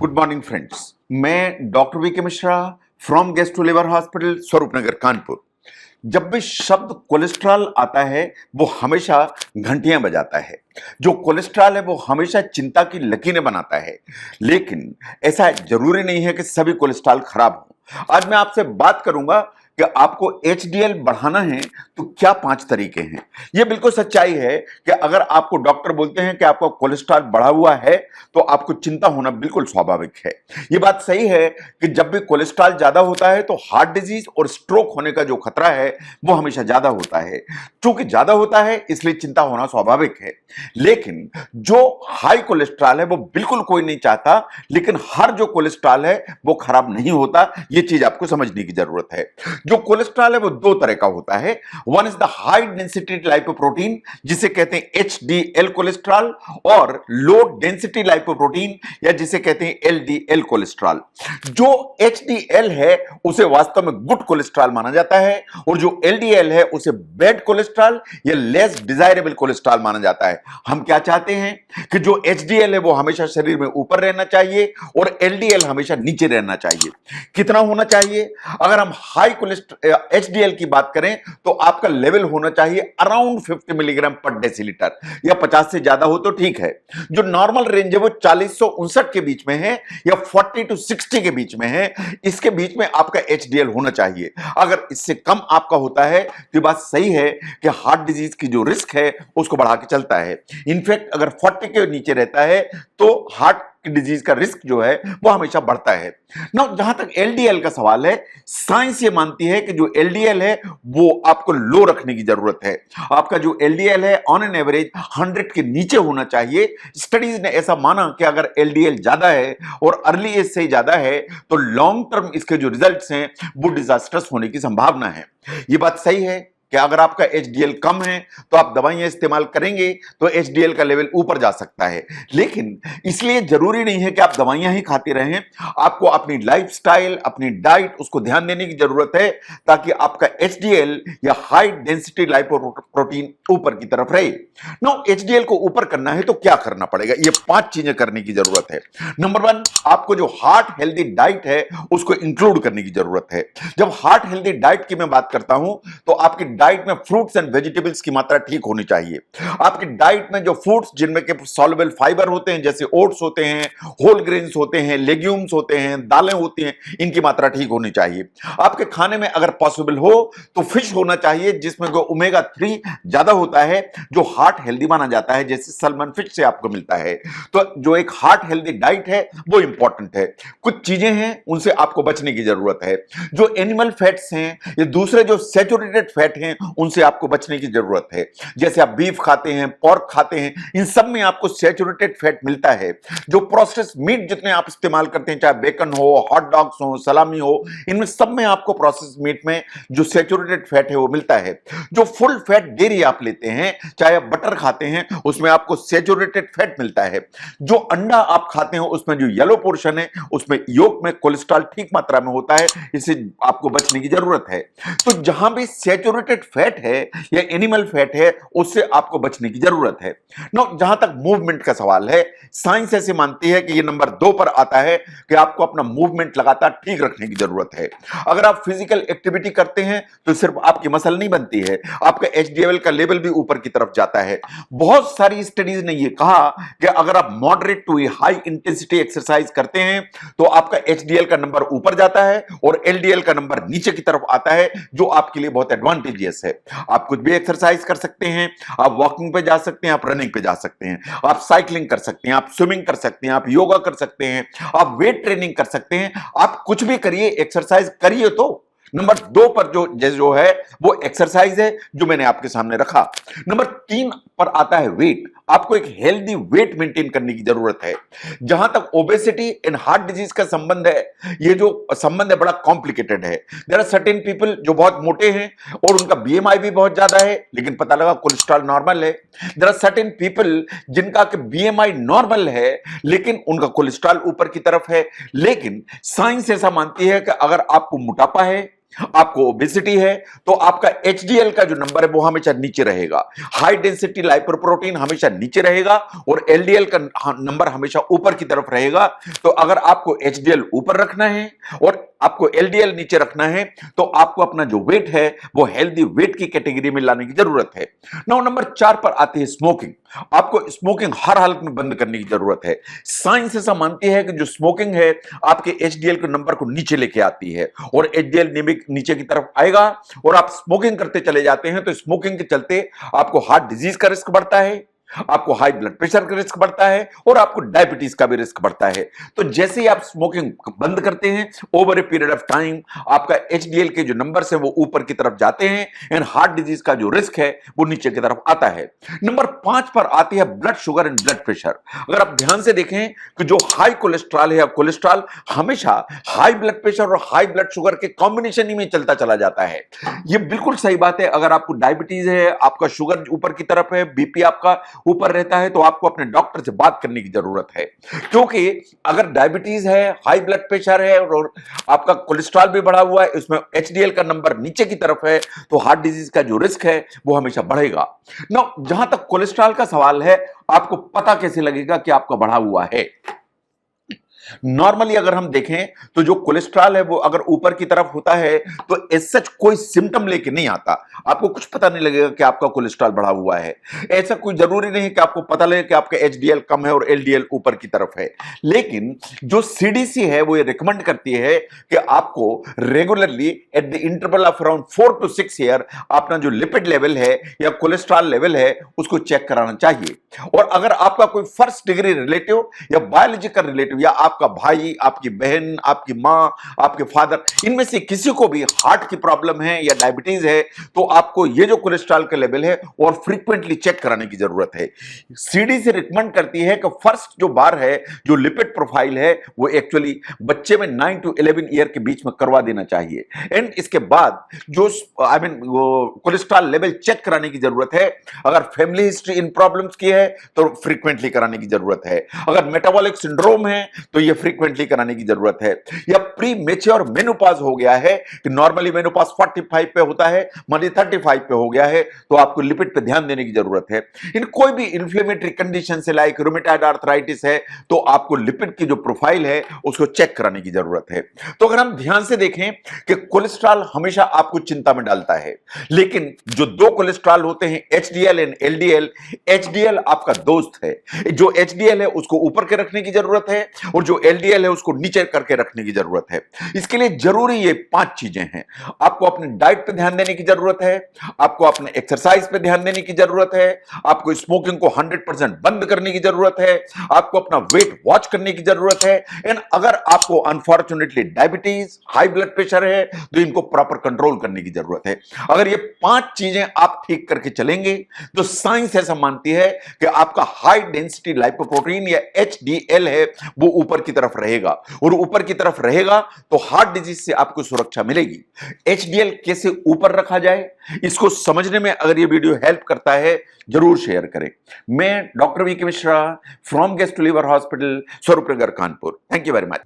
Good morning friends. मैं doctor V K Mishra from gastro liver hospital Swaroop Nagar Kanpur. जब भी शब्द कोलेस्ट्रॉल आता है वो हमेशा घंटियां बजाता है। जो कोलेस्ट्रॉल है वो हमेशा चिंता की लकीरें बनाता है। लेकिन ऐसा जरूरी नहीं है कि सभी कोलेस्ट्रॉल खराब हो। आज मैं आपसे बात करूंगा कि आपको एचडीएल बढ़ाना है तो क्या 5 तरीके हैं। यह बिल्कुल सच्चाई है कि अगर आपको डॉक्टर बोलते हैं कि आपका कोलेस्ट्रॉल बढ़ा हुआ है तो आपको चिंता होना बिल्कुल स्वाभाविक है। यह बात सही है कि जब भी कोलेस्ट्रॉल ज्यादा होता है तो हार्ट डिजीज और स्ट्रोक होने का जो खतरा है वो हमेशा ज्यादा होता है। चूंकि ज्यादा होता है इसलिए चिंता होना स्वाभाविक है। लेकिन जो हाई कोलेस्ट्रॉल है वो बिल्कुल कोई नहीं चाहता, लेकिन हर जो कोलेस्ट्रॉल है वो खराब नहीं होता। यह चीज आपको समझने की जरूरत है। जो कोलेस्ट्रॉल है वो 2 तरह का होता है। One is the high density lipoprotein जिसे कहते हैं एचडीएल कोलेस्ट्रॉल, और लो डेंसिटी लाइपोप्रोटीन या जिसे कहते हैं एलडीएल कोलेस्ट्रॉल। जो एचडीएल है उसे वास्तव में गुड कोलेस्ट्रॉल माना जाता है, और जो एलडीएल है उसे बैड कोलेस्ट्रॉल या लेस डिजायरेबल कोलेस्ट्रॉल माना जाता है। हम क्या चाहते हैं कि जो एचडीएल है वो हमेशा शरीर में ऊपर रहना चाहिए और एलडीएल हमेशा नीचे रहना चाहिए। कितना होना चाहिए? अगर हम हाई एचडीएल की बात करें तो आपका लेवल होना चाहिए अराउंड 50 मिलीग्राम पर डेसीलीटर, या 50 से ज्यादा हो तो ठीक है। जो नॉर्मल रेंज है वो 40 से 59 के बीच में है या 40 टू 60 के बीच में है। इसके बीच में आपका एचडीएल होना चाहिए। अगर इससे कम आपका होता है तो बात सही है कि हार्ट डिजीज की जो रिस्क है उसको बढ़ा के चलता है। इनफैक्ट अगर 40 के नीचे रहता है तो हार्ट डिजीज का रिस्क जो है वो हमेशा बढ़ता है ना। जहां तक एलडीएल का सवाल है, साइंस ये मानती है कि जो एलडीएल है वो आपको लो रखने की जरूरत है। आपका जो एलडीएल है ऑन एन एवरेज 100 के नीचे होना चाहिए। स्टडीज ने ऐसा माना कि अगर एलडीएल ज्यादा है और अर्ली एज से ज्यादा है तो लॉन्ग टर्म इसके जो रिजल्ट्स हैं वो डिजास्टर्स होने की संभावना है। ये बात सही है कि अगर आपका एचडीएल कम है तो आप दवाइयां इस्तेमाल करेंगे तो एचडीएल का लेवल ऊपर जा सकता है। लेकिन इसलिए जरूरी नहीं है कि आप दवाइयां ही खाते रहें। आपको अपनी लाइफस्टाइल, अपनी डाइट, उसको ध्यान देने की जरूरत है ताकि आपका एचडीएल या हाई डेंसिटी लाइपोप्रोटीन ऊपर की तरफ रहे। नो, एचडीएल को ऊपर करना है तो क्या करना पड़ेगा? ये 5 चीजें करने की जरूरत है। नंबर 1, आपको जो हार्ट हेल्दी डाइट है उसको इंक्लूड करने की जरूरत है। जब हार्ट हेल्दी डाइट की मैं बात करता हूं तो आपकी डाइट में फ्रूट्स एंड वेजिटेबल्स की मात्रा ठीक होनी चाहिए। आपकी डाइट में जो फूड्स जिनमें के सॉल्युबल फाइबर होते हैं जैसे ओट्स होते हैं, होल ग्रेन्स होते हैं, लेग्यूम्स होते हैं, दालें होती हैं, इनकी मात्रा ठीक होनी चाहिए। आपके खाने में अगर पॉसिबल हो तो फिश होना चाहिए जिसमें ओमेगा 3 ज्यादा होता है जो हार्ट हेल्दी माना जाता है, जैसे सलमन फिश से आपको मिलता है। तो जो एक हार्ट हेल्दी डाइट है वो इंपॉर्टेंट है। कुछ चीजें हैं उनसे आपको बचने की जरूरत है। जो एनिमल फैट्स हैं या दूसरे जो सैचुरेटेड फैट हैं उनसे आपको बचने की जरूरत है। जैसे आप बीफ खाते हैं, पोर्क खाते हैं, इन सब में आपको सैचुरेटेड फैट मिलता है। जो प्रोसेस्ड मीट जितने आप इस्तेमाल करते हैं, चाहे बेकन हो, हॉट डॉग्स हो, सलामी हो, इनमें सब में आपको प्रोसेस्ड मीट में जो सैचुरेटेड फैट है वो मिलता है। जो फुल फैट डेयरी आप लेते हैं, चाहे आप बटर खाते हैं, उसमें आपको सैचुरेटेड फैट मिलता है। जो अंडा आप खाते हैं उसमें जो येलो पोर्शन है उसमें योक में कोलेस्ट्रॉल ठीक मात्रा में होता है, इससे आपको बचने की जरूरत है। तो जहां भी सैचुरेटेड फैट है या एनिमल फैट है उससे आपको बचने की जरूरत है। नो, जहां तक मूवमेंट का सवाल है, साइंस ऐसे मानती है कि ये नंबर 2 पर आता है कि आपको अपना मूवमेंट लगातार ठीक रखने की जरूरत है। अगर आप फिजिकल एक्टिविटी करते हैं तो सिर्फ आपकी मसल नहीं बनती है, आपका एचडीएल का लेवल भी ऊपर की तरफ जाता है। बहुत सारी स्टडीज ने यह कहा कि अगर आप moderate to high intensity exercise करते हैं तो आपका एचडीएल का नंबर ऊपर जाता है और एलडीएल का नंबर नीचे की तरफ आता है, जो आपके लिए बहुत एडवांटेजियस है। आप कुछ भी एक्सरसाइज कर सकते हैं, आप वॉकिंग पे जा सकते हैं, आप रनिंग पे जा सकते हैं, आप साइकिलिंग कर सकते हैं, आप स्विमिंग कर सकते हैं, आप योगा कर सकते हैं, आप वेट ट्रेनिंग कर सकते हैं। आप कुछ भी करिए, एक्सरसाइज करिए। तो नंबर 2 पर जो है वो एक्सरसाइज है जो मैंने आपके सामने रखा। नंबर 3 पर आता है वेट। आपको एक हेल्दी वेट मेंटेन करने की जरूरत है। जहां तक ओबेसिटी एंड हार्ट डिजीज का संबंध है, ये जो संबंध है बड़ा कॉम्प्लिकेटेड है। देयर आर सर्टेन पीपल जो बहुत मोटे हैं और उनका बीएमआई भी बहुत ज्यादा है लेकिन पता लगा कोलेस्ट्रॉल नॉर्मल है। देयर आर सर्टेन पीपल जिनका बीएमआई नॉर्मल है लेकिन उनका कोलेस्ट्रॉल ऊपर की तरफ है। लेकिन साइंस ऐसा मानती है कि अगर आपको मोटापा है आपको ओबेसिटी है तो आपका एचडीएल का जो नंबर है वो हमेशा नीचे रहेगा, हाई डेंसिटी लाइपोप्रोटीन हमेशा नीचे रहेगा और एलडीएल का नंबर हमेशा ऊपर की तरफ रहेगा। तो अगर आपको एचडीएल ऊपर रखना है और आपको एलडीएल नीचे रखना है तो आपको अपना जो वेट है वो हेल्दी वेट की कैटेगरी में लाने की जरूरत है। नाउ नंबर 4 पर आती है स्मोकिंग। आपको स्मोकिंग हर हालत में बंद करने की जरूरत है। साइंस ऐसा मानती है कि जो स्मोकिंग है आपके एचडीएल के नंबर को नीचे लेके आती है और एचडीएल नीचे की तरफ आएगा और आप स्मोकिंग करते चले जाते हैं तो स्मोकिंग के चलते आपको हार्ट डिजीज का रिस्क बढ़ता है, आपको हाई ब्लड प्रेशर का रिस्क बढ़ता है और आपको डायबिटीज का भी रिस्क बढ़ता है। तो जैसे ही आप स्मोकिंग बंद करते हैं over a period of time आपका एचडीएल के जो नंबर्स है वो ऊपर की तरफ जाते हैं एंड हार्ट डिजीज का जो रिस्क है वो नीचे की तरफ आता है। नंबर 5 पर आती है blood sugar and blood pressure. अगर आप ध्यान से देखें कि जो हाई कोलेस्ट्रॉल है, कोलेस्ट्रॉल हमेशा हाई ब्लड प्रेशर और हाई ब्लड शुगर के कॉम्बिनेशन ही में चलता चला जाता है। ये बिल्कुल सही बात है। अगर आपको डायबिटीज है, आपका शुगर ऊपर की तरफ है, बीपी आपका ऊपर रहता है तो आपको अपने डॉक्टर से बात करने की जरूरत है, क्योंकि अगर डायबिटीज है, हाई ब्लड प्रेशर है और आपका कोलेस्ट्रॉल भी बढ़ा हुआ है, इसमें एचडीएल का नंबर नीचे की तरफ है तो हार्ट डिजीज का जो रिस्क है वो हमेशा बढ़ेगा। ना जहां तक कोलेस्ट्रॉल का सवाल है, आपको पता कैसे लगेगा कि आपका बढ़ा हुआ है? नॉर्मली अगर हम देखें तो जो कोलेस्ट्रॉल है वो अगर ऊपर की तरफ होता है तो एज सच कोई सिम्टम लेके नहीं आता, आपको कुछ पता नहीं लगेगा कि आपका कोलेस्ट्रॉल बढ़ा हुआ है। ऐसा कोई जरूरी नहीं कि आपको पता लगे कि आपका एचडीएल कम है और एलडीएल ऊपर की तरफ है, लेकिन जो सीडीसी है वो ये रिकमेंड करती है कि आपको regularly at the interval of around 4 to 6 year अपना जो लिपिड लेवल है या कोलेस्ट्रॉल लेवल है उसको चेक कराना चाहिए। और अगर आपका कोई फर्स्ट डिग्री रिलेटिव या बायोलॉजिकल रिलेटिव या आपका भाई, आपकी बहन, आपकी मां, आपके फादर, इनमें से किसी को भी हार्ट की प्रॉब्लम है या डायबिटीज है तो आपको ये जो कोलेस्ट्रॉल का लेवल है और फ्रीक्वेंटली चेक कराने की जरूरत है। सीडीसी रिकमेंड करती है कि फर्स्ट जो बार है, जो लिपिड प्रोफाइल है वो एक्चुअली बच्चे में 9 to 11 ईयर के बीच में करवा देना चाहिए एंड इसके बाद जो कोलेस्ट्रॉल लेवल चेक कराने की जरूरत है। अगर फैमिली हिस्ट्री इन प्रॉब्लम्स की है तो फ्रीक्वेंटली कराने की जरूरत है। अगर मेटाबॉलिक सिंड्रोम है तो ये फ्रीक्वेंटली कराने की जरूरत है। या प्री मेच्योर मेनोपॉज हो गया है कि नॉर्मली मेनोपॉज 45 पे होता है, मान लीजिए 35 पे हो गया है तो आपको लिपिड पे ध्यान देने की जरूरत है। इन कोई भी इन्फ्लेमेटरी कंडीशन से लाइक रूमेटॉइड आर्थराइटिस है तो आपको लिपिड की जो प्रोफाइल है उसको चेक कराने की जरूरत है। तो अगर हम ध्यान से देखें कि कोलेस्ट्रॉल हमेशा आपको चिंता में डालता है, लेकिन जो दो कोलेस्ट्रॉल होते हैं एचडीएल एंड एलडीएल, एचडीएल आपका दोस्त है। जो एचडीएल है उसको ऊपर के रखने की जरूरत है और जो एलडीएल है उसको नीचे करके रखने की जरूरत है। इसके लिए जरूरी ये 5 चीजें हैं। आपको अपने डाइट पे ध्यान देने की जरूरत है, आपको अपने एक्सरसाइज पे ध्यान देने की जरूरत है, आपको स्मोकिंग को 100% बंद करने की जरूरत है, आपको अपना वेट वॉच करने की जरूरत है एंड अगर आपको unfortunately diabetes, high blood pressure है तो इनको प्रॉपर कंट्रोल करने की जरूरत है। अगर ये 5 चीजें आप ठीक करके चलेंगे तो साइंस ऐसा मानती है कि आपका हाई डेंसिटी लाइपोप्रोटीन या एचडीएल है वो ऊपर की तरफ रहेगा और ऊपर की तरफ रहेगा तो हार्ट डिजीज से आपको सुरक्षा मिलेगी। एचडीएल कैसे ऊपर रखा जाए इसको समझने में अगर ये वीडियो हेल्प करता है जरूर शेयर करें। मैं doctor V K Mishra from gastro liver hospital, Swaroopnagar, Kanpur. Thank you very much.